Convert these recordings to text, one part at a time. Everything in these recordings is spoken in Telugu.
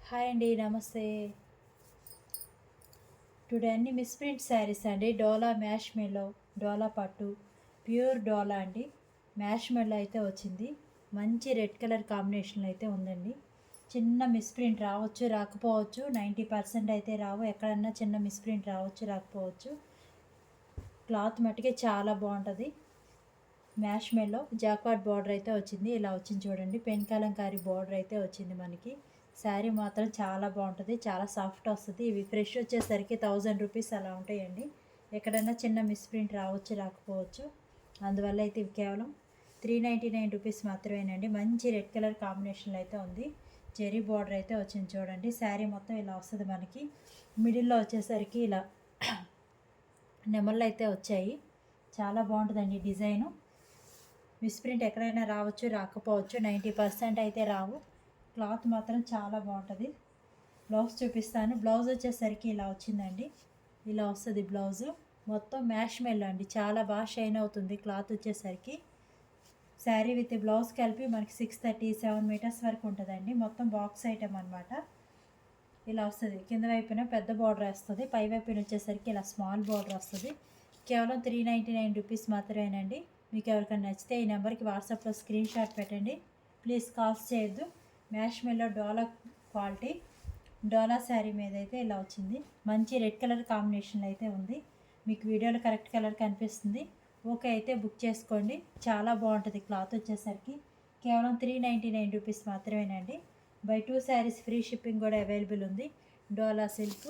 హాయ్ అండి, నమస్తే. టుడే అన్ని మిస్ప్రింట్ శారీస్ అండి. డోలా మ్యాష్ మెల్లో, డోలా పట్టు, ప్యూర్ డోలా అండి. మ్యాష్ మెల్లో అయితే వచ్చింది. మంచి రెడ్ కలర్ కాంబినేషన్లో అయితే ఉందండి. చిన్న మిస్ప్రింట్ రావచ్చు, రాకపోవచ్చు. 90% అయితే రావు. ఎక్కడన్నా చిన్న మిస్ప్రింట్ రావచ్చు, రాకపోవచ్చు. క్లాత్ మట్టుకే చాలా బాగుంటుంది. మ్యాష్ మెల్లో జాక్వార్డ్ బార్డర్ అయితే వచ్చింది. ఇలా వచ్చింది చూడండి. పెన్ కలంకారీ బార్డర్ అయితే వచ్చింది మనకి. శారీ మాత్రం చాలా బాగుంటుంది, చాలా సాఫ్ట్ వస్తుంది. ఇవి ఫ్రెష్ వచ్చేసరికి 1000 రూపీస్ అలా ఉంటాయండి. ఎక్కడన్నా చిన్న మిస్ప్రింట్ రావచ్చు, రాకపోవచ్చు. అందువల్ల అయితే ఇవి కేవలం 399 రూపీస్ మాత్రమేనండి. మంచి రెడ్ కలర్ కాంబినేషన్లో అయితే ఉంది. జెరీ బార్డర్ అయితే వచ్చింది చూడండి. శారీ మొత్తం ఇలా వస్తుంది మనకి. మిడిల్లో వచ్చేసరికి ఇలా నెమళ్ళు అయితే వచ్చాయి. చాలా బాగుంటుందండి డిజైను. మిస్ప్రింట్ ఎక్కడైనా రావచ్చు, రాకపోవచ్చు. 90% అయితే రావు. క్లాత్ మాత్రం చాలా బాగుంటుంది. బ్లౌజ్ చూపిస్తాను. బ్లౌజ్ వచ్చేసరికి ఇలా వచ్చిందండి. ఇలా వస్తుంది బ్లౌజు. మొత్తం మ్యాష్ మెల్లో అండి. చాలా బాగా షైన్ అవుతుంది క్లాత్ వచ్చేసరికి. శారీ విత్ బ్లౌజ్ కలిపి మనకి 637 మీటర్స్ వరకు ఉంటుందండి. మొత్తం బాక్స్ ఐటమ్ అనమాట. ఇలా వస్తుంది. కింద వైపున పెద్ద బార్డర్ వస్తుంది, పై వైపున వచ్చేసరికి ఇలా స్మాల్ బార్డర్ వస్తుంది. కేవలం 399 రూపీస్ మాత్రమేనండి. మీకు ఎవరికైనా నచ్చితే ఈ నెంబర్కి వాట్సాప్లో స్క్రీన్ షాట్ పెట్టండి. ప్లీజ్ కాల్స్ చేయొద్దు. మ్యాష్ మెల్లో డోలా క్వాలిటీ, డోలా శారీ మీద అయితే ఇలా వచ్చింది. మంచి రెడ్ కలర్ కాంబినేషన్లో అయితే ఉంది. మీకు వీడియోలో కరెక్ట్ కలర్ కనిపిస్తుంది. ఓకే అయితే బుక్ చేసుకోండి. చాలా బాగుంటుంది క్లాత్ వచ్చేసరికి. కేవలం 399 రూపీస్ మాత్రమేనండి. బై 2 శారీస్ ఫ్రీ షిప్పింగ్ కూడా అవైలబుల్ ఉంది. డోలా సిల్క్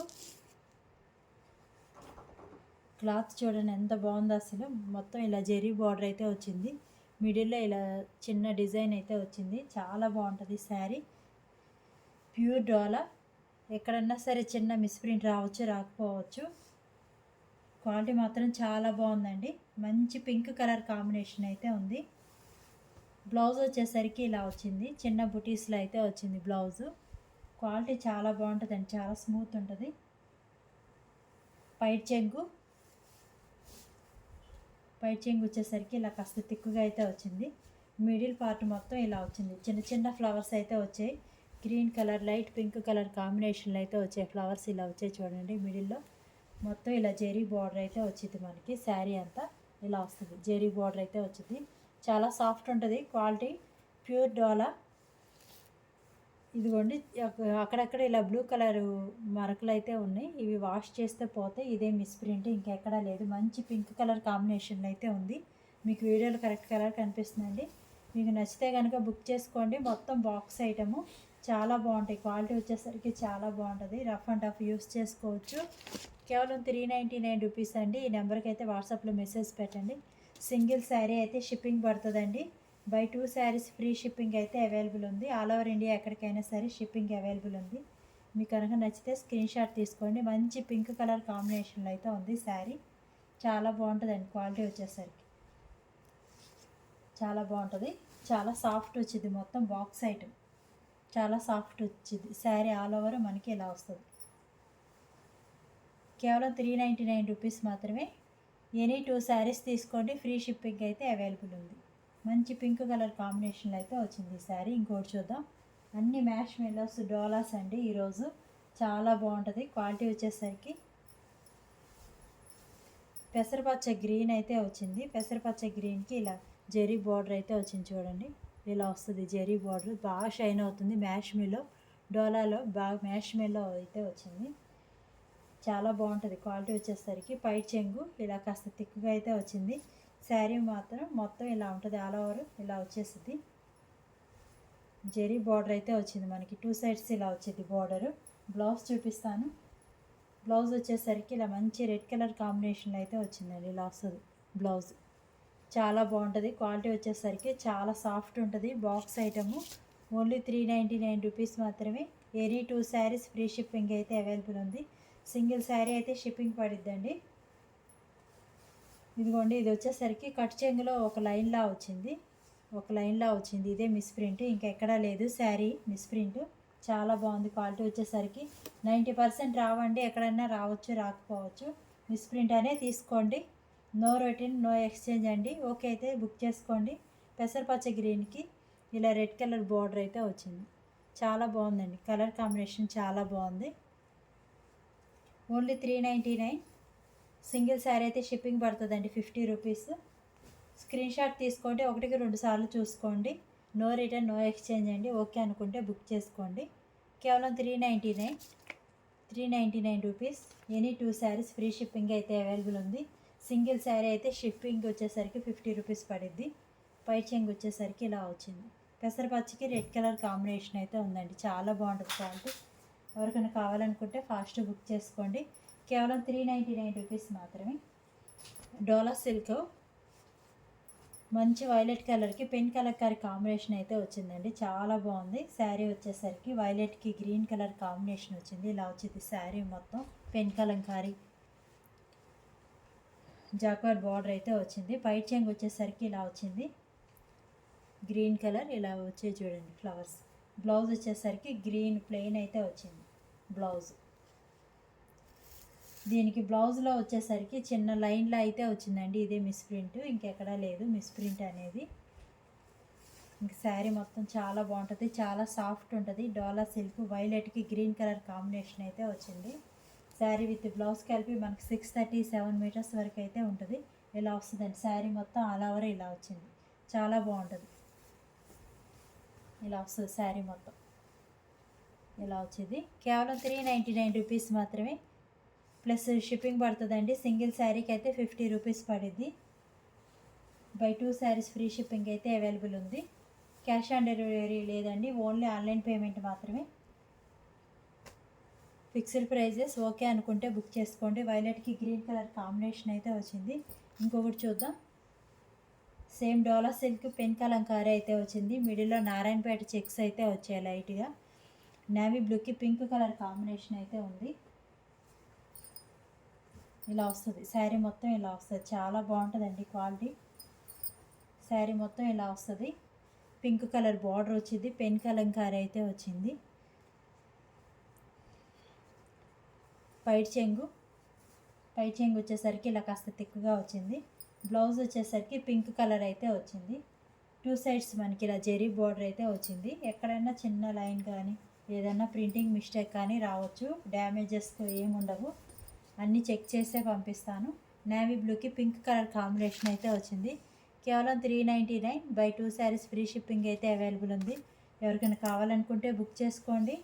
క్లాత్ చూడండి ఎంత బాగుందో అసలు. మొత్తం ఇలా జెరీ బార్డర్ అయితే వచ్చింది. మిడిల్లో ఇలా చిన్న డిజైన్ అయితే వచ్చింది. చాలా బాగుంటుంది శారీ. ప్యూర్ డోలా. ఎక్కడన్నా సరే చిన్న మిస్ప్రింట్ రావచ్చు, రాకపోవచ్చు. క్వాలిటీ మాత్రం చాలా బాగుందండి. మంచి పింక్ కలర్ కాంబినేషన్ అయితే ఉంది. బ్లౌజ్ వచ్చేసరికి ఇలా వచ్చింది. చిన్న బుటీస్లో అయితే వచ్చింది బ్లౌజు. క్వాలిటీ చాలా బాగుంటుందండి, చాలా స్మూత్ ఉంటుంది. పైట్ చెంగు వచ్చేసరికి ఇలా కాస్త తిక్కుగా అయితే వచ్చింది. మిడిల్ పార్ట్ మొత్తం ఇలా వచ్చింది. చిన్న చిన్న ఫ్లవర్స్ అయితే వచ్చాయి. Green colour, light pink colour కాంబినేషన్లో అయితే వచ్చాయి ఫ్లవర్స్. ఇలా వచ్చాయి చూడండి. మిడిల్లో మొత్తం ఇలా జెరీ బార్డర్ అయితే వచ్చింది మనకి. శారీ అంతా ఇలా వస్తుంది. జెరీ బార్డర్ అయితే వచ్చింది. చాలా సాఫ్ట్ ఉంటుంది క్వాలిటీ. ప్యూర్ డోలా. ఇదిగోండి, అక్కడక్కడ ఇలా బ్లూ కలర్ మరకలు అయితే ఉన్నాయి. ఇవి వాష్ చేస్తే పోతే. ఇదే మిస్ప్రింట్, ఇంకెక్కడా లేదు. మంచి పింక్ కలర్ కాంబినేషన్లో అయితే ఉంది. మీకు వీడియోలో కరెక్ట్ కలర్ కనిపిస్తుందండి. మీకు నచ్చితే కనుక బుక్ చేసుకోండి. మొత్తం బాక్స్ ఐటము చాలా బాగుంటాయి. క్వాలిటీ వచ్చేసరికి చాలా బాగుంటుంది. రఫ్ అండ్ టఫ్ యూస్ చేసుకోవచ్చు. కేవలం 399 రూపీస్ అండి. ఈ నెంబర్కి అయితే వాట్సాప్లో మెసేజ్ పెట్టండి. సింగిల్ శారీ అయితే షిప్పింగ్ పడుతుందండి. బై 2 శారీస్ ఫ్రీ షిప్పింగ్ అయితే అవైలబుల్ ఉంది. ఆల్ ఓవర్ ఇండియా ఎక్కడికైనా సరే షిప్పింగ్ అవైలబుల్ ఉంది. మీకు కనుక నచ్చితే స్క్రీన్ షాట్ తీసుకోండి. మంచి పింక్ కలర్ కాంబినేషన్లో అయితే ఉంది శారీ. చాలా బాగుంటుందండి. క్వాలిటీ వచ్చేసరికి చాలా బాగుంటుంది. చాలా సాఫ్ట్ వచ్చింది. మొత్తం బాక్స్ ఐటమ్ చాలా సాఫ్ట్ వచ్చింది. శారీ ఆల్ ఓవర్ మనకి ఇలా వస్తుంది. కేవలం 399 రూపీస్ మాత్రమే. ఎనీ 2 శారీస్ తీసుకోండి. ఫ్రీ షిప్పింగ్ అయితే అవైలబుల్ ఉంది. మంచి పింక్ కలర్ కాంబినేషన్లో అయితే వచ్చింది శారీ. ఇంకోటి చూద్దాం. అన్ని మ్యాష్ మెల్లోస్ డోలాస్ అండి. ఈరోజు చాలా బాగుంటుంది. క్వాలిటీ వచ్చేసరికి పెసరపచ్చ గ్రీన్ అయితే వచ్చింది. పెసరపచ్చ గ్రీన్కి ఇలా జెరీ బార్డర్ అయితే వచ్చింది చూడండి. ఇలా వస్తుంది జెరీ బార్డర్. బాగా షైన్ అవుతుంది. మ్యాష్ మెల్లో డోలాలో బాగా మ్యాష్ మెల్లో అయితే వచ్చింది. చాలా బాగుంటుంది. క్వాలిటీ వచ్చేసరికి పైట్ చెంగు ఇలా కాస్త థిక్గా అయితే వచ్చింది. శారీ మాత్రం మొత్తం ఇలా ఉంటుంది. ఆల్ ఓవర్ ఇలా వచ్చేసింది. జెరీ బార్డర్ అయితే వచ్చింది మనకి. 2 సైడ్స్ ఇలా వచ్చింది బార్డరు. బ్లౌజ్ చూపిస్తాను. బ్లౌజ్ వచ్చేసరికి ఇలా మంచి రెడ్ కలర్ కాంబినేషన్లో అయితే వచ్చిందండి. ఇలా వస్తుంది బ్లౌజ్. చాలా బాగుంటుంది. క్వాలిటీ వచ్చేసరికి చాలా సాఫ్ట్ ఉంటుంది. బాక్స్ ఐటము ఓన్లీ 399 రూపీస్ మాత్రమే. ఎనీ 2 శారీస్ ఫ్రీ షిప్పింగ్ అయితే అవైలబుల్ ఉంది. సింగిల్ శారీ అయితే షిప్పింగ్ పడిద్దండి. ఇదిగోండి, ఇది వచ్చేసరికి కట్ చెంగులో ఒక లైన్లా వచ్చింది. ఇదే మిస్ప్రింట్, ఇంకెక్కడా లేదు శారీ మిస్ప్రింట్. చాలా బాగుంది. క్వాలిటీ వచ్చేసరికి 90% రావండి. ఎక్కడైనా రావచ్చు, రాకపోవచ్చు. మిస్ప్రింట్ అనే తీసుకోండి. నో రిటర్న్, నో ఎక్స్చేంజ్ అండి. ఓకే అయితే బుక్ చేసుకోండి. పెసరపచ్చ గ్రీన్కి ఇలా రెడ్ కలర్ బార్డర్ అయితే వచ్చింది. చాలా బాగుందండి, కలర్ కాంబినేషన్ చాలా బాగుంది. ఓన్లీ 399. సింగిల్ శారీ అయితే షిప్పింగ్ పడుతుందండి 50 రూపీస్. స్క్రీన్ షాట్ తీసుకోండి, 1-2 సార్లు చూసుకోండి. నో రిటర్న్ నో ఎక్స్చేంజ్ అండి. ఓకే అనుకుంటే బుక్ చేసుకోండి. కేవలం 399 rupees. Any 2 saris free shipping అయితే అవైలబుల్ ఉంది. సింగిల్ శారీ అయితే షిప్పింగ్ వచ్చేసరికి 50 రూపీస్ పడిద్ది. పై చెంగు వచ్చేసరికి ఇలా వచ్చింది. పెసరపచ్చికి రెడ్ కలర్ కాంబినేషన్ అయితే ఉందండి, చాలా బాగుంటుంది క్వాలిటీ. ఎవరికైనా కావాలనుకుంటే ఫాస్ట్ బుక్ చేసుకోండి. కేవలం 399 రూపీస్ మాత్రమే. డోలా సిల్క్ మంచి వైలెట్ కలర్కి పెన్ కలర్ కాంబినేషన్ అయితే వచ్చిందండి, చాలా బాగుంది. శారీ వచ్చేసరికి వైలెట్కి గ్రీన్ కలర్ కాంబినేషన్ వచ్చింది. ఇలా వచ్చింది శారీ మొత్తం. పెన్ కలంకారీ జాక్వార్డ్ బార్డర్ అయితే వచ్చింది. పై చెంగు వచ్చేసరికి ఇలా వచ్చింది, గ్రీన్ కలర్ ఇలా వచ్చే చూడండి ఫ్లవర్స్. బ్లౌజ్ వచ్చేసరికి గ్రీన్ ప్లెయిన్ అయితే వచ్చింది బ్లౌజ్. దీనికి బ్లౌజ్లో వచ్చేసరికి చిన్న లైన్లో అయితే వచ్చిందండి, ఇదే మిస్ప్రింట్, ఇంకెక్కడా లేదు మిస్ప్రింట్ అనేది. ఇంక శారీ మొత్తం చాలా బాగుంటుంది, చాలా సాఫ్ట్ ఉంటుంది. డోలా సిల్క్ వైలెట్కి గ్రీన్ కలర్ కాంబినేషన్ అయితే వచ్చింది. శారీ విత్ బ్లౌజ్ కలిపి మనకి 637 మీటర్స్ వరకు అయితే ఉంటుంది. ఇలా వస్తుందండి శారీ మొత్తం ఆల్ ఓవర్ ఇలా వచ్చింది, చాలా బాగుంటుంది. ఇలా వస్తుంది శారీ మొత్తం, ఇలా వచ్చింది. కేవలం 399 రూపీస్ మాత్రమే, ప్లస్ షిప్పింగ్ పడుతుందండి. సింగిల్ శారీకి అయితే 50 రూపీస్ పడిద్ది. బై 2 శారీస్ ఫ్రీ షిప్పింగ్ అయితే అవైలబుల్ ఉంది. క్యాష్ ఆన్ డెలివరీ లేదండి, ఓన్లీ ఆన్లైన్ పేమెంట్ మాత్రమే. Fixed prices. ఓకే అనుకుంటే బుక్ చేసుకోండి. వైలెట్కి గ్రీన్ కలర్ కాంబినేషన్ అయితే వచ్చింది. ఇంకొకటి చూద్దాం. Same Dola silk pen kalamkari అయితే వచ్చింది. మిడిల్లో నారాయణపేట చెక్స్ అయితే వచ్చాయి లైట్గా. నేవీ బ్లూకి పింక్ కలర్ కాంబినేషన్ అయితే ఉంది. ఇలా వస్తుంది శారీ మొత్తం, ఇలా వస్తుంది, చాలా బాగుంటుందండి క్వాలిటీ. శారీ మొత్తం ఇలా వస్తుంది. పింక్ కలర్ బార్డర్ వచ్చింది, పెన్ కలంకారీ అయితే వచ్చింది. పై చెంగు వచ్చేసరికి ఇలా కాస్త తిక్కుగా వచ్చింది. బ్లౌజ్ వచ్చేసరికి పింక్ కలర్ అయితే వచ్చింది. 2 సైడ్స్ మనకి ఇలా జెరీ బార్డర్ అయితే వచ్చింది. ఎక్కడైనా చిన్న లైన్ కానీ ఏదైనా ప్రింటింగ్ మిస్టేక్ కానీ రావచ్చు, డ్యామేజెస్ ఏముండవు, అన్నీ చెక్ చేసే పంపిస్తాను. నేవీ బ్లూకి పింక్ కలర్ కాంబినేషన్ అయితే వచ్చింది. కేవలం 399. బై 2 శారీస్ ఫ్రీ షిప్పింగ్ అయితే అవైలబుల్ ఉంది. ఎవరికైనా కావాలనుకుంటే బుక్ చేసుకోండి.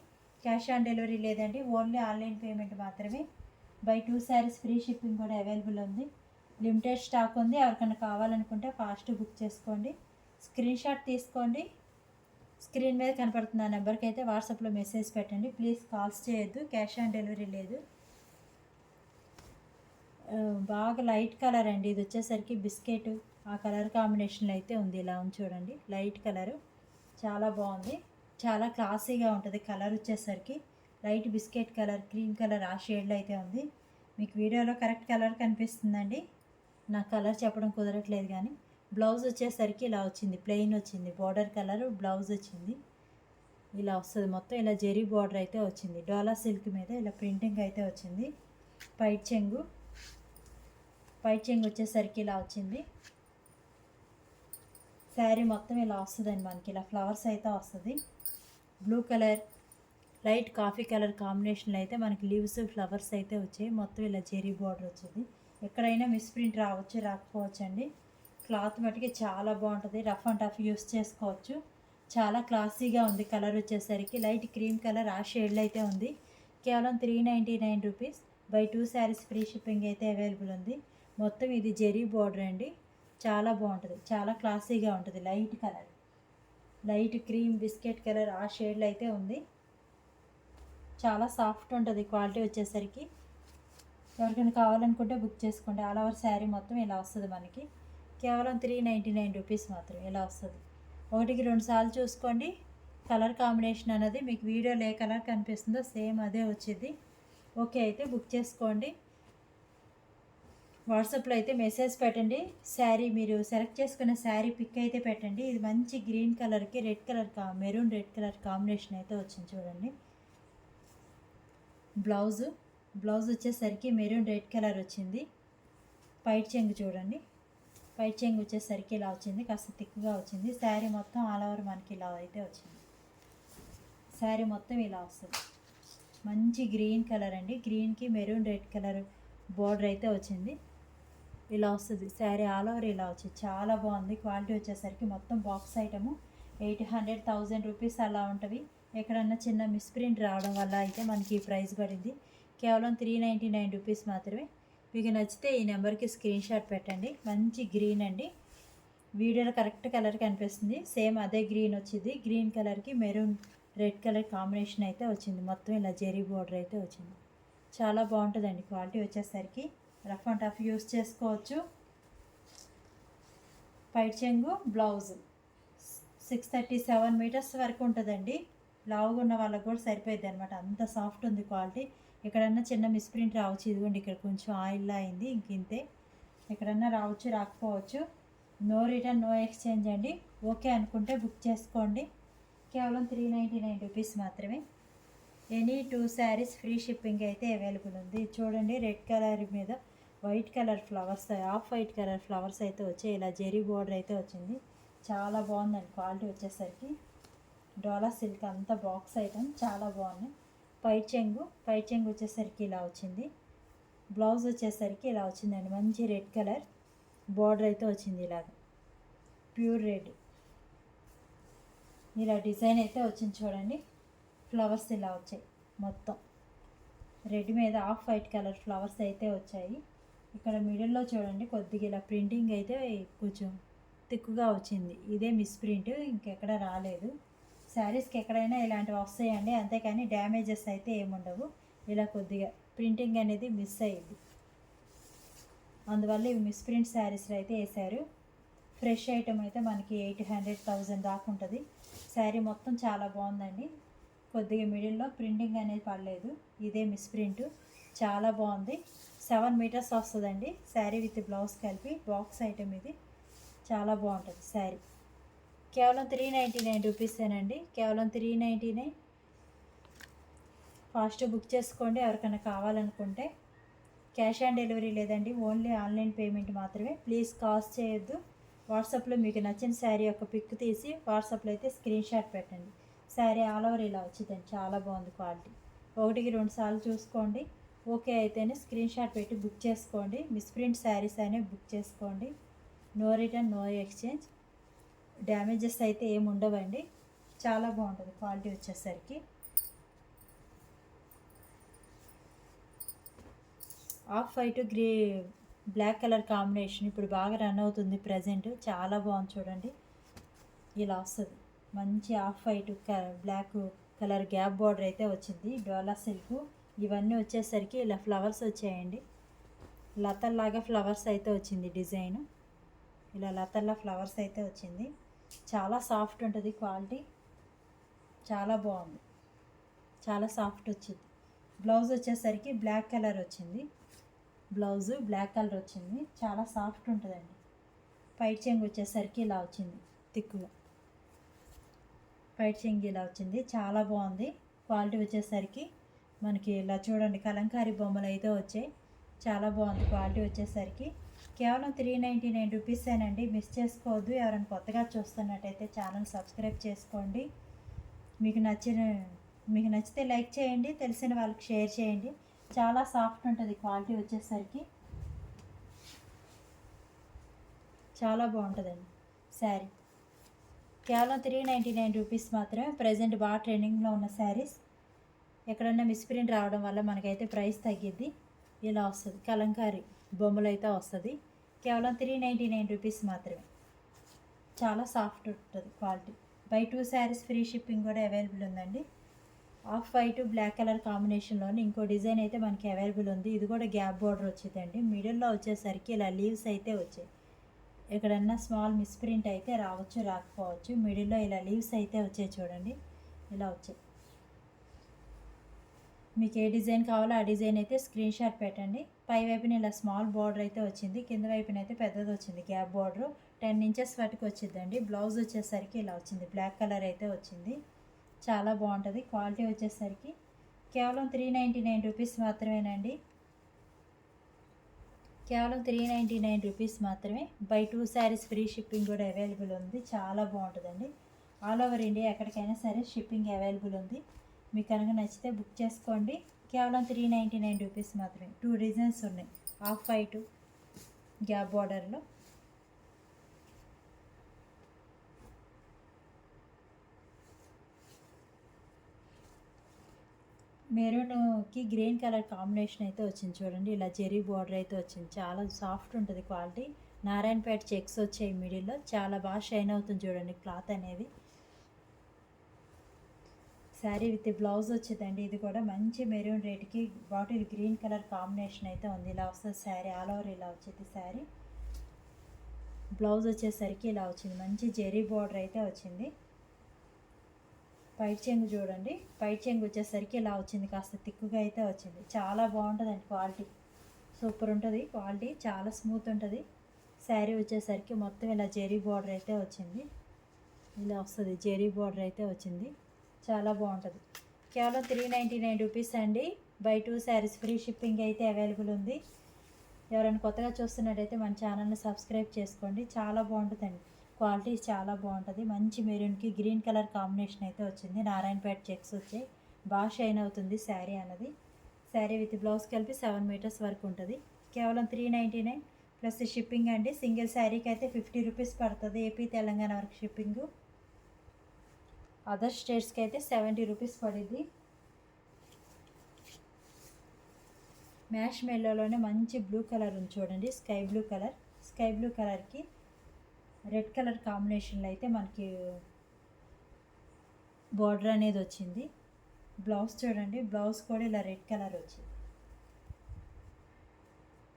క్యాష్ ఆన్ డెలివరీ లేదండి, ఓన్లీ ఆన్లైన్ పేమెంట్ మాత్రమే. బై 2 శారీస్ ఫ్రీ షిప్పింగ్ కూడా అవైలబుల్ ఉంది. లిమిటెడ్ స్టాక్ ఉంది. ఎవరికైనా కావాలనుకుంటే ఫాస్ట్ బుక్ చేసుకోండి. స్క్రీన్ షాట్ తీసుకోండి. స్క్రీన్ మీద కనపడుతున్న నెంబర్కి అయితే వాట్సాప్లో మెసేజ్ పెట్టండి. ప్లీజ్ కాల్స్ చేయొద్దు, క్యాష్ ఆన్ డెలివరీ లేదు. బాగా లైట్ కలర్ అండి, ఇది వచ్చేసరికి బిస్కెట్ ఆ కలర్ కాంబినేషన్లో అయితే ఉంది. ఇలా ఉంది చూడండి, లైట్ కలరు, చాలా బాగుంది, చాలా క్లాసీగా ఉంటుంది. కలర్ వచ్చేసరికి light biscuit colour, cream colour ఆ షేడ్లో అయితే ఉంది. మీకు వీడియోలో కరెక్ట్ కలర్ కనిపిస్తుందండి, నాకు కలర్ చెప్పడం కుదరట్లేదు. కానీ బ్లౌజ్ వచ్చేసరికి ఇలా వచ్చింది, ప్లెయిన్ వచ్చింది, బార్డర్ కలర్ బ్లౌజ్ వచ్చింది. ఇలా వస్తుంది మొత్తం, ఇలా జెరీ బార్డర్ అయితే వచ్చింది. డోలా సిల్క్ మీద ఇలా ప్రింటింగ్ అయితే వచ్చింది. పై చెంగు వచ్చేసరికి ఇలా వచ్చింది. శారీ మొత్తం ఇలా వస్తుందండి మనకి, ఇలా ఫ్లవర్స్ అయితే వస్తుంది. Blue colour light coffee colour కాంబినేషన్లో అయితే మనకి లీవ్స్ ఫ్లవర్స్ అయితే వచ్చాయి. మొత్తం ఇలా జెరీ బార్డర్ వచ్చింది. ఎక్కడైనా మిస్ప్రింట్ రావచ్చు, రాకపోవచ్చు అండి. క్లాత్ మటుకి చాలా బాగుంటుంది, రఫ్ అండ్ టఫ్ యూస్ చేసుకోవచ్చు. చాలా క్లాసీగా ఉంది. కలర్ వచ్చేసరికి లైట్ క్రీమ్ కలర్ ఆ షేడ్లో అయితే ఉంది. కేవలం 399 rupees. By 2 saris free shipping అయితే అవైలబుల్ ఉంది. మొత్తం ఇది జెరీ బార్డర్ అండి, చాలా బాగుంటుంది, చాలా క్లాసీగా ఉంటుంది. Light colour, light cream biscuit colour ఆ షేడ్లో అయితే ఉంది. చాలా సాఫ్ట్ ఉంటుంది క్వాలిటీ వచ్చేసరికి. ఎవరికైనా కావాలనుకుంటే బుక్ చేసుకోండి. ఆల్ ఓవర్ శారీ మొత్తం ఇలా వస్తుంది మనకి. కేవలం 399 రూపీస్ మాత్రం ఇలా వస్తుంది. 1-2 సార్లు చూసుకోండి. కలర్ కాంబినేషన్ అనేది మీకు వీడియోలో ఏ కలర్ కనిపిస్తుందో సేమ్ అదే వచ్చింది. ఓకే అయితే బుక్ చేసుకోండి. వాట్సాప్లో అయితే మెసేజ్ పెట్టండి. శారీ మీరు సెలెక్ట్ చేసుకున్న శారీ పిక్ అయితే పెట్టండి. ఇది మంచి గ్రీన్ కలర్కి red colour maroon red colour combination అయితే వచ్చింది చూడండి. బ్లౌజ్ వచ్చేసరికి మెరూన్ రెడ్ కలర్ వచ్చింది. పైట్ చెంగు చూడండి, పైట్ చెంగు వచ్చేసరికి ఇలా వచ్చింది, కాస్త థిక్గా వచ్చింది. శారీ మొత్తం ఆల్ ఓవర్ మనకి ఇలా అయితే వచ్చింది. శారీ మొత్తం ఇలా వస్తుంది. మంచి గ్రీన్ కలర్ అండి, గ్రీన్కి మెరూన్ రెడ్ కలర్ బోర్డర్ అయితే వచ్చింది. ఇలా వస్తుంది శారీ ఆల్ ఓవర్ ఇలా వచ్చింది. చాలా బాగుంది. క్వాలిటీ వచ్చేసరికి మొత్తం బాక్స్ ఐటము 800,000 రూపీస్ అలా ఉంటుంది. ఎక్కడన్నా చిన్న మిస్ప్రింట్ రావడం వల్ల అయితే మనకి ఈ ప్రైస్ పడింది. కేవలం 399 రూపీస్ మాత్రమే. మీకు నచ్చితే ఈ నెంబర్కి స్క్రీన్ షాట్ పెట్టండి. మంచి గ్రీన్ అండి, వీడియోలో కరెక్ట్ కలర్ కనిపిస్తుంది. సేమ్ అదే గ్రీన్ వచ్చింది. గ్రీన్ కలర్కి మెరూన్ రెడ్ కలర్ కాంబినేషన్ అయితే వచ్చింది. మొత్తం ఇలా జెరీ బోర్డర్ అయితే వచ్చింది. చాలా బాగుంటుందండి. క్వాలిటీ వచ్చేసరికి రఫ్ అండ్ టఫ్ యూస్ చేసుకోవచ్చు. పైట్ చెంగు బ్లౌజ్ 637 మీటర్స్ వరకు ఉంటుందండి. లావుగా ఉన్న వాళ్ళకి కూడా సరిపోయింది అనమాట, అంత సాఫ్ట్ ఉంది క్వాలిటీ. ఎక్కడన్నా చిన్న మిస్ప్రింట్ రావచ్చు. ఇదిగోండి ఇక్కడ కొంచెం ఆయిల్లా అయింది, ఇంతే. ఎక్కడన్నా రావచ్చు, రాకపోవచ్చు. నో రిటర్న్ నో ఎక్స్చేంజ్ అండి. ఓకే అనుకుంటే బుక్ చేసుకోండి. కేవలం 399 రూపీస్ మాత్రమే. ఎనీ 2 శారీస్ ఫ్రీ షిప్పింగ్ అయితే అవైలబుల్ ఉంది. చూడండి, రెడ్ కలర్ మీద white colour flowers, off white colour flowers అయితే వచ్చాయి. ఇలా జెరీ బోర్డర్ అయితే వచ్చింది. చాలా బాగుందండి. క్వాలిటీ వచ్చేసరికి డోలా సిల్క్ అంతా బాక్స్ ఐటమ్ చాలా బాగుంది. పైట్ చెంగు వచ్చేసరికి ఇలా వచ్చింది. బ్లౌజ్ వచ్చేసరికి ఇలా వచ్చిందండి. మంచి రెడ్ కలర్ బోర్డర్ అయితే వచ్చింది. ఇలాగ ప్యూర్ రెడ్ ఇలా డిజైన్ అయితే వచ్చింది. చూడండి, ఫ్లవర్స్ ఇలా వచ్చాయి. మొత్తం రెడ్ మీద ఆఫ్ వైట్ కలర్ ఫ్లవర్స్ అయితే వచ్చాయి. ఇక్కడ మిడిల్లో చూడండి, కొద్దిగా ఇలా ప్రింటింగ్ అయితే కొంచెం థిక్గా వచ్చింది. ఇదే మిస్ ప్రింట్, ఇంకెక్కడ రాలేదు. శారీస్కి ఎక్కడైనా ఇలాంటివి వస్తాయండి, అంతేకాని డ్యామేజెస్ అయితే ఏముండవు. ఇలా కొద్దిగా ప్రింటింగ్ అనేది మిస్ అయ్యింది, అందువల్ల ఇవి మిస్ ప్రింట్ శారీస్లో అయితే వేశారు. ఫ్రెష్ ఐటమ్ అయితే మనకి 800,000 దాకా ఉంటుంది. శారీ మొత్తం చాలా బాగుందండి. కొద్దిగా మిడిల్లో ప్రింటింగ్ అనేది పడలేదు, ఇదే మిస్ ప్రింట్. చాలా బాగుంది. 7 మీటర్స్ వస్తుందండి శారీ విత్ బ్లౌజ్ కలిపి. బాక్స్ ఐటమ్ ఇది. చాలా బాగుంటుంది శారీ. కేవలం 399 రూపీసేనండి. కేవలం 399. ఫాస్ట్ బుక్ చేసుకోండి ఎవరికైనా కావాలనుకుంటే. క్యాష్ ఆన్ డెలివరీ లేదండి, ఓన్లీ ఆన్లైన్ పేమెంట్ మాత్రమే. ప్లీజ్ కాస్ట్ చేయొద్దు. వాట్సాప్లో మీకు నచ్చిన శారీ యొక్క పిక్ తీసి వాట్సాప్లో అయితే స్క్రీన్ షాట్ పెట్టండి. శారీ ఆల్ ఓవర్ ఇలా వచ్చిందండి. చాలా బాగుంది క్వాలిటీ. 1-2 సార్లు చూసుకోండి. ఓకే అయితేనే స్క్రీన్ షాట్ పెట్టి బుక్ చేసుకోండి. మిస్ప్రింట్ శారీస్ అనే బుక్ చేసుకోండి. No return no exchange. Damages అయితే ఏమి ఉండవండి. చాలా బాగుంటుంది క్వాలిటీ వచ్చేసరికి. Off white black colour combination ఇప్పుడు బాగా రన్ అవుతుంది ప్రజెంట్. చాలా బాగుంది చూడండి, ఇలా వస్తుంది. మంచి off white black colour gap border అయితే వచ్చింది. డోలా సిల్క్ ఇవన్నీ వచ్చేసరికి ఇలా ఫ్లవర్స్ వచ్చాయండి. లతల్లాగా ఫ్లవర్స్ అయితే వచ్చింది డిజైన్. ఇలా లతల్లా ఫ్లవర్స్ అయితే వచ్చింది. చాలా సాఫ్ట్ ఉంటుంది క్వాలిటీ. చాలా బాగుంది, చాలా సాఫ్ట్ వచ్చింది. బ్లౌజ్ వచ్చేసరికి బ్లాక్ కలర్ వచ్చింది. బ్లౌజు బ్లాక్ కలర్ వచ్చింది. చాలా సాఫ్ట్ ఉంటుందండి. పైట్ చెంగు వచ్చేసరికి ఇలా వచ్చింది థిక్గా. పైట్ చెంగు ఇలా వచ్చింది. చాలా బాగుంది క్వాలిటీ వచ్చేసరికి. మనకి ఇలా చూడండి, కలంకారీ బొమ్మలు అయితే వచ్చాయి. చాలా బాగుంది క్వాలిటీ వచ్చేసరికి. కేవలం 399 రూపీసేనండి. మిస్ చేసుకోవద్దు. ఎవరైనా కొత్తగా చూస్తున్నట్టయితే ఛానల్ సబ్స్క్రైబ్ చేసుకోండి. మీకు నచ్చితే లైక్ చేయండి, తెలిసిన వాళ్ళకి షేర్ చేయండి. చాలా సాఫ్ట్ ఉంటుంది క్వాలిటీ వచ్చేసరికి. చాలా బాగుంటుందండి శారీ. కేవలం 399 రూపీస్ మాత్రమే. ప్రజెంట్ బాగా ట్రెండింగ్లో ఉన్న శారీస్. ఎక్కడన్నా మిస్ప్రింట్ రావడం వల్ల మనకైతే ప్రైస్ తగ్గిద్ది. ఇలా వస్తుంది, కలంకారీ బొమ్మలు అయితే వస్తుంది. కేవలం 399 రూపీస్ మాత్రమే. చాలా సాఫ్ట్ ఉంటుంది quality. By 2 saris free shipping కూడా అవైలబుల్ ఉందండి. ఆఫ్ వైట్ బ్లాక్ కలర్ కాంబినేషన్లోని ఇంకో డిజైన్ అయితే మనకి అవైలబుల్ ఉంది. ఇది కూడా గ్యాప్ బార్డర్ వచ్చిందండి. మిడిల్లో వచ్చేసరికి ఇలా లీవ్స్ అయితే వచ్చాయి. ఎక్కడన్నా స్మాల్ మిస్ప్రింట్ అయితే రావచ్చు, రాకపోవచ్చు. మిడిల్లో ఇలా లీవ్స్ అయితే వచ్చాయి చూడండి, ఇలా వచ్చాయి. మీకు ఏ డిజైన్ కావాలో ఆ డిజైన్ అయితే స్క్రీన్ షాట్ పెట్టండి. పై వైపున ఇలా స్మాల్ బార్డర్ అయితే వచ్చింది, కింద వైపున అయితే పెద్దది వచ్చింది. గ్యాప్ బార్డర్ 10 ఇంచెస్ వరకు వచ్చిందండి. బ్లౌజ్ వచ్చేసరికి ఇలా వచ్చింది, బ్లాక్ కలర్ అయితే వచ్చింది. చాలా బాగుంటుంది క్వాలిటీ వచ్చేసరికి. కేవలం 399 రూపీస్ మాత్రమేనండి. కేవలం 399 రూపీస్ మాత్రమే. బై 2 శారీస్ ఫ్రీ షిప్పింగ్ కూడా అవైలబుల్ ఉంది. చాలా బాగుంటుందండి. ఆల్ ఓవర్ ఇండియా ఎక్కడికైనా సరే షిప్పింగ్ అవైలబుల్ ఉంది. మీకు కనుక నచ్చితే బుక్ చేసుకోండి. కేవలం 399 రూపీస్ మాత్రమే. 2 డిజైన్స్ ఉన్నాయి, ఆఫ్ వైట్ గ్యాప్ బార్డర్లో. మెరూన్కి గ్రీన్ కలర్ కాంబినేషన్ అయితే వచ్చింది చూడండి. ఇలా జెరీ బార్డర్ అయితే వచ్చింది. చాలా సాఫ్ట్ ఉంటుంది క్వాలిటీ. నారాయణపేట చెక్స్ వచ్చాయి మిడిల్లో. చాలా బాగా షైన్ అవుతుంది చూడండి క్లాత్ అనేది. శారీ విత్ బ్లౌజ్ వచ్చిందండి. ఇది కూడా మంచి మెరూన్ రేట్కి బాటిల్ గ్రీన్ కలర్ కాంబినేషన్ అయితే ఉంది. ఇలా వస్తుంది శారీ. ఆల్ ఓవర్ ఇలా వచ్చింది శారీ. బ్లౌజ్ వచ్చేసరికి ఇలా వచ్చింది. మంచి జెరీ బార్డర్ అయితే వచ్చింది. పైట్ చెంగు చూడండి. పైట్ చెంగు వచ్చేసరికి ఇలా వచ్చింది. కాస్త తిక్కుగా అయితే వచ్చింది. చాలా బాగుంటుందండి క్వాలిటీ. సూపర్ ఉంటుంది క్వాలిటీ. చాలా స్మూత్ ఉంటుంది. శారీ వచ్చేసరికి మొత్తం ఇలా జెరీ బార్డర్ అయితే వచ్చింది. ఇలా వస్తుంది జెరీ బార్డర్ అయితే వచ్చింది. చాలా బాగుంటుంది. కేవలం 399 రూపీస్ అండి. బై 2 శారీస్ ఫ్రీ షిప్పింగ్ అయితే అవైలబుల్ ఉంది. ఎవరైనా కొత్తగా చూస్తున్నట్టయితే మన ఛానల్ని సబ్స్క్రైబ్ చేసుకోండి. చాలా బాగుంటుందండి క్వాలిటీ. చాలా బాగుంటుంది. మంచి మెరూన్కి గ్రీన్ కలర్ కాంబినేషన్ అయితే వచ్చింది. నారాయణపేట చెక్స్ వచ్చాయి. బాగా షైన్ అవుతుంది శారీ అన్నది. శారీ విత్ బ్లౌజ్ కలిపి 7 మీటర్స్ వరకు ఉంటుంది. కేవలం 399 ప్లస్ షిప్పింగ్ అండి. సింగిల్ శారీకి అయితే 50 రూపీస్ పడుతుంది. ఏపీ తెలంగాణ వరకు షిప్పింగు. అదర్ స్టేట్స్కి అయితే 70 రూపీస్ పడింది. మ్యాష్ మెల్లోనే మంచి బ్లూ కలర్ ఉంది చూడండి. Sky blue colour. Sky blue కలర్కి రెడ్ కలర్ కాంబినేషన్లో అయితే మనకి బార్డర్ అనేది వచ్చింది. బ్లౌజ్ చూడండి. బ్లౌజ్ కూడా ఇలా రెడ్ కలర్ వచ్చింది.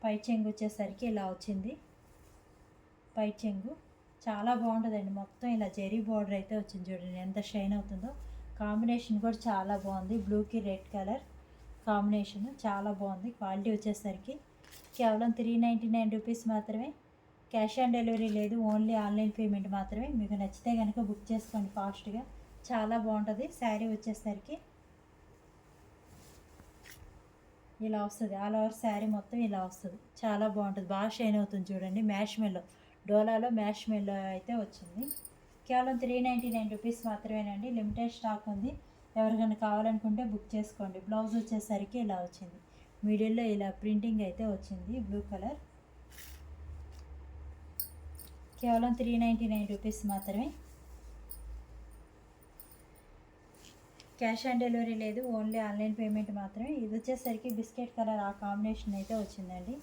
పై చెంగు వచ్చేసరికి ఇలా వచ్చింది. పై చెంగు చాలా బాగుంటుందండి. మొత్తం ఇలా జెరీ బార్డర్ అయితే వచ్చింది చూడండి ఎంత షైన్ అవుతుందో. కాంబినేషన్ కూడా చాలా బాగుంది. బ్లూకి రెడ్ కలర్ కాంబినేషన్ చాలా బాగుంది. క్వాలిటీ వచ్చేసరికి కేవలం 399 రూపీస్ మాత్రమే. క్యాష్ ఆన్ డెలివరీ లేదు. ఓన్లీ ఆన్లైన్ పేమెంట్ మాత్రమే. మీకు నచ్చితే కనుక బుక్ చేసుకోండి ఫాస్ట్గా. చాలా బాగుంటుంది. శారీ వచ్చేసరికి ఇలా వస్తుంది. ఆల్ ఓవర్ శారీ మొత్తం ఇలా వస్తుంది. చాలా బాగుంటుంది. బాగా షైన్ అవుతుంది చూడండి. మ్యాష్ మెల్లో డోలాలో మ్యాష్ మెల్లో అయితే వచ్చింది. కేవలం 399 రూపీస్ మాత్రమేనండి. లిమిటెడ్ స్టాక్ ఉంది. ఎవరికైనా కావాలనుకుంటే బుక్ చేసుకోండి. బ్లౌజ్ వచ్చేసరికి ఇలా వచ్చింది. మిడిల్లో ఇలా ప్రింటింగ్ అయితే వచ్చింది బ్లూ కలర్. కేవలం 399 రూపీస్ మాత్రమే. క్యాష్ ఆన్ డెలివరీ లేదు. ఓన్లీ ఆన్లైన్ పేమెంట్ మాత్రమే. ఇది వచ్చేసరికి బిస్కెట్ కలర్ ఆ కాంబినేషన్ అయితే వచ్చిందండి.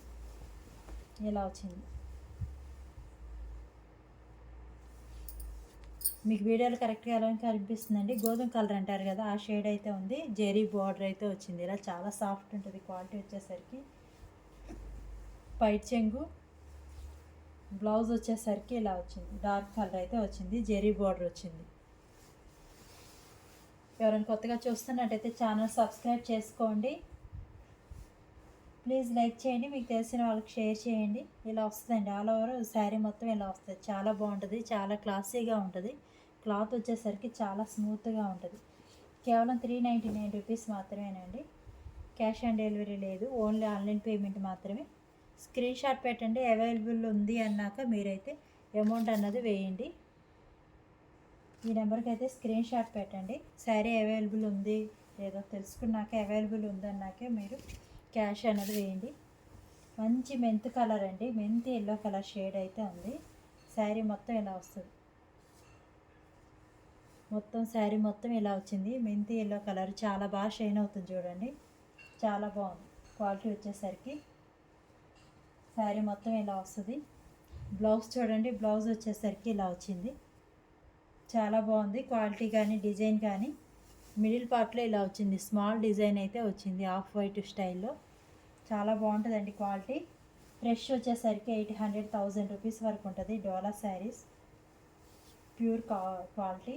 ఇలా వచ్చింది. మీకు వీడియోలో కరెక్ట్గా ఎలా కనిపిస్తుందండి. గోధుమ కలర్ అంటారు కదా, ఆ షేడ్ అయితే ఉంది. జెరీ బార్డర్ అయితే వచ్చింది. ఇలా చాలా సాఫ్ట్ ఉంటుంది క్వాలిటీ వచ్చేసరికి. పైట్ చెంగు బ్లౌజ్ వచ్చేసరికి ఇలా వచ్చింది. డార్క్ కలర్ అయితే వచ్చింది. జెరీ బార్డర్ వచ్చింది. ఎవరైనా కొత్తగా చూస్తున్నట్టయితే ఛానల్ సబ్స్క్రైబ్ చేసుకోండి. ప్లీజ్ లైక్ చేయండి. మీకు తెలిసిన వాళ్ళకి షేర్ చేయండి. ఇలా వస్తుందండి. ఆల్ ఓవర్ శారీ మొత్తం ఇలా వస్తుంది. చాలా బాగుంటుంది. చాలా క్లాసీగా ఉంటుంది. క్లాత్ వచ్చేసరికి చాలా స్మూత్గా ఉంటుంది. కేవలం 399 రూపీస్ మాత్రమేనండి. క్యాష్ ఆన్ డెలివరీ లేదు. ఓన్లీ ఆన్లైన్ పేమెంట్ మాత్రమే. స్క్రీన్ షాట్ పెట్టండి. అవైలబుల్ ఉంది అన్నాక మీరైతే అమౌంట్ అన్నది వేయండి. ఈ నెంబర్కి అయితే స్క్రీన్ షాట్ పెట్టండి. శారీ అవైలబుల్ ఉంది లేదో తెలుసుకున్నాక అవైలబుల్ ఉందన్నాకే మీరు క్యాష్ అన్నది వేయండి. మంచి మెంత్ కలర్ అండి. మెంత్ ఎల్లో కలర్ షేడ్ అయితే ఉంది. శారీ మొత్తం ఇలా వస్తుంది. మొత్తం శారీ మొత్తం ఇలా వచ్చింది. మెంతి ఎల్లో కలర్ చాలా బాగా షైన్ అవుతుంది చూడండి. చాలా బాగుంది క్వాలిటీ వచ్చేసరికి. శారీ మొత్తం ఇలా వస్తుంది. బ్లౌజ్ చూడండి. బ్లౌజ్ వచ్చేసరికి ఇలా వచ్చింది. చాలా బాగుంది క్వాలిటీ కానీ డిజైన్ కానీ. మిడిల్ పార్ట్లో ఇలా వచ్చింది. స్మాల్ డిజైన్ అయితే వచ్చింది ఆఫ్ వైట్ స్టైల్లో. చాలా బాగుంటుందండి క్వాలిటీ. ఫ్రెష్ వచ్చేసరికి 800-1000 రూపీస్ వరకు ఉంటుంది. డోలా శారీస్ ప్యూర్ క్వాలిటీ.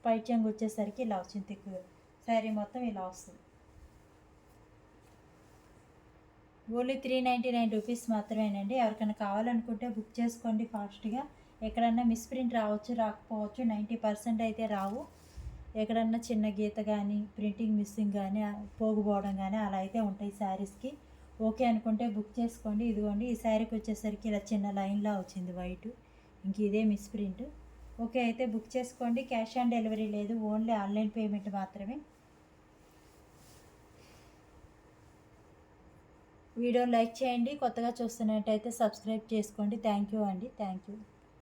పై చెంగు వచ్చేసరికి ఇలా వచ్చింది తిక్కుగా. శారీ మొత్తం ఇలా వస్తుంది. ఓన్లీ 399 రూపీస్ మాత్రమేనండి. ఎవరికైనా కావాలనుకుంటే బుక్ చేసుకోండి ఫాస్ట్గా. ఎక్కడన్నా మిస్ప్రింట్ రావచ్చు, రాకపోవచ్చు. 90% అయితే రావు. ఎక్కడన్నా చిన్న గీత కానీ ప్రింటింగ్ మిస్సింగ్ కానీ పోగుపోవడం కానీ అలా అయితే ఉంటాయి శారీస్కి. ఓకే అనుకుంటే బుక్ చేసుకోండి. ఇదిగోండి ఈ శారీకి వచ్చేసరికి ఇలా చిన్న లైన్లా వచ్చింది వైట్. ఇంక ఇదే మిస్ప్రింట్. ఓకే అయితే బుక్ చేసుకోండి. క్యాష్ ఆన్ డెలివరీ లేదు, ఓన్లీ ఆన్లైన్ పేమెంట్ మాత్రమే. వీడియో లైక్ చేయండి, కొత్తగా చూస్తున్నట్టయితే సబ్స్క్రైబ్ చేసుకోండి. థ్యాంక్ యూ అండి, థ్యాంక్ యూ.